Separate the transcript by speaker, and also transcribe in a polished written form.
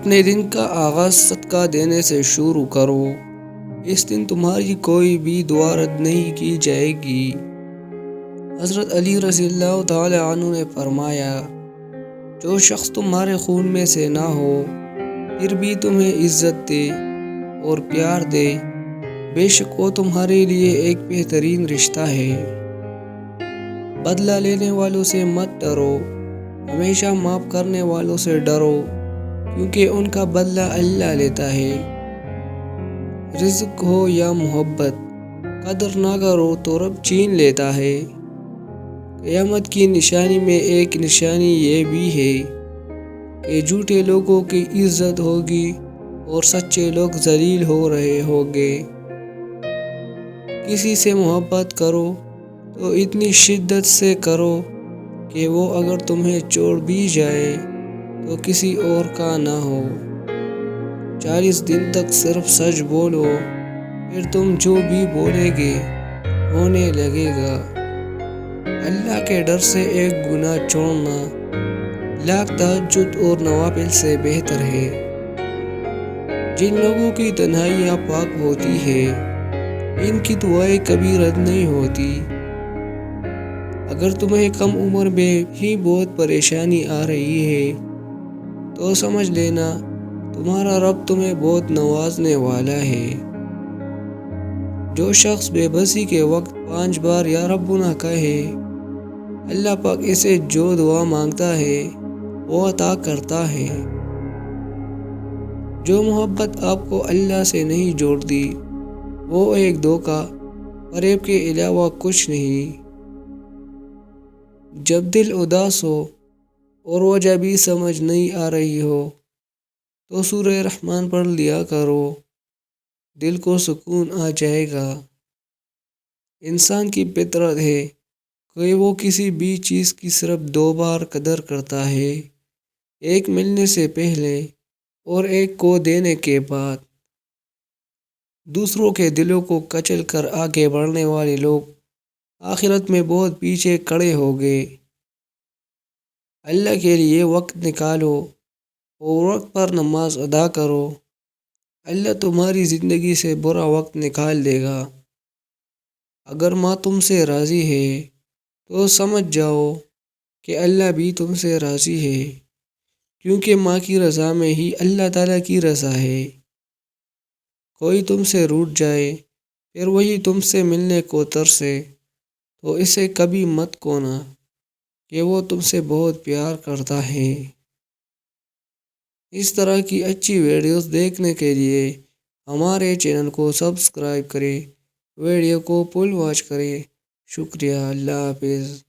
Speaker 1: اپنے دن کا آغاز صدقہ دینے سے شروع کرو۔ اس دن تمہاری کوئی بھی دعا رد نہیں کی جائے گی۔ حضرت علی رضی اللہ تعالی عنہ نے فرمایا، جو شخص تمہارے خون میں سے نہ ہو پھر بھی تمہیں عزت دے اور پیار دے، بے شک وہ تمہارے لیے ایک بہترین رشتہ ہے۔ بدلہ لینے والوں سے مت ڈرو، ہمیشہ معاف کرنے والوں سے ڈرو، کیونکہ ان کا بدلہ اللہ لیتا ہے۔ رزق ہو یا محبت، قدر نہ کرو تو رب چھین لیتا ہے۔ قیامت کی نشانی میں ایک نشانی یہ بھی ہے کہ جھوٹے لوگوں کی عزت ہوگی اور سچے لوگ ذلیل ہو رہے ہوں گے۔ کسی سے محبت کرو تو اتنی شدت سے کرو کہ وہ اگر تمہیں چھوڑ بھی جائے تو کسی اور کا نہ ہو۔ 40 دن تک صرف سچ بولو، پھر تم جو بھی بولے گے ہونے لگے گا۔ اللہ کے ڈر سے ایک گناہ چھوڑنا لاکھ تہجد اور نوافل سے بہتر ہے۔ جن لوگوں کی تنہائیاں پاک ہوتی ہے ان کی دعائیں کبھی رد نہیں ہوتی۔ اگر تمہیں کم عمر میں ہی بہت پریشانی آ رہی ہے تو سمجھ لینا تمہارا رب تمہیں بہت نوازنے والا ہے۔ جو شخص بے بسی کے وقت 5 بار یا ربنا کہے، اللہ پاک اسے جو دعا مانگتا ہے وہ عطا کرتا ہے۔ جو محبت آپ کو اللہ سے نہیں جوڑتی وہ ایک دھوکہ فریب کے علاوہ کچھ نہیں۔ جب دل اداس ہو اور وجہ بھی سمجھ نہیں آ رہی ہو تو سورہ رحمان پڑھ لیا کرو، دل کو سکون آ جائے گا۔ انسان کی فطرت ہے کہ وہ کسی بھی چیز کی صرف 2 بار قدر کرتا ہے، ایک ملنے سے پہلے اور ایک کو دینے کے بعد۔ دوسروں کے دلوں کو کچل کر آگے بڑھنے والے لوگ آخرت میں بہت پیچھے کھڑے ہوں گے۔ اللہ کے لیے وقت نکالو اور وقت پر نماز ادا کرو، اللہ تمہاری زندگی سے برا وقت نکال دے گا۔ اگر ماں تم سے راضی ہے تو سمجھ جاؤ کہ اللہ بھی تم سے راضی ہے، کیونکہ ماں کی رضا میں ہی اللہ تعالیٰ کی رضا ہے۔ کوئی تم سے روٹھ جائے پھر وہی تم سے ملنے کو ترسے تو اسے کبھی مت کونا کہ وہ تم سے بہت پیار کرتا ہے۔ اس طرح کی اچھی ویڈیوز دیکھنے کے لیے ہمارے چینل کو سبسکرائب کریں، ویڈیو کو فل واچ کریں۔ شکریہ، اللہ حافظ۔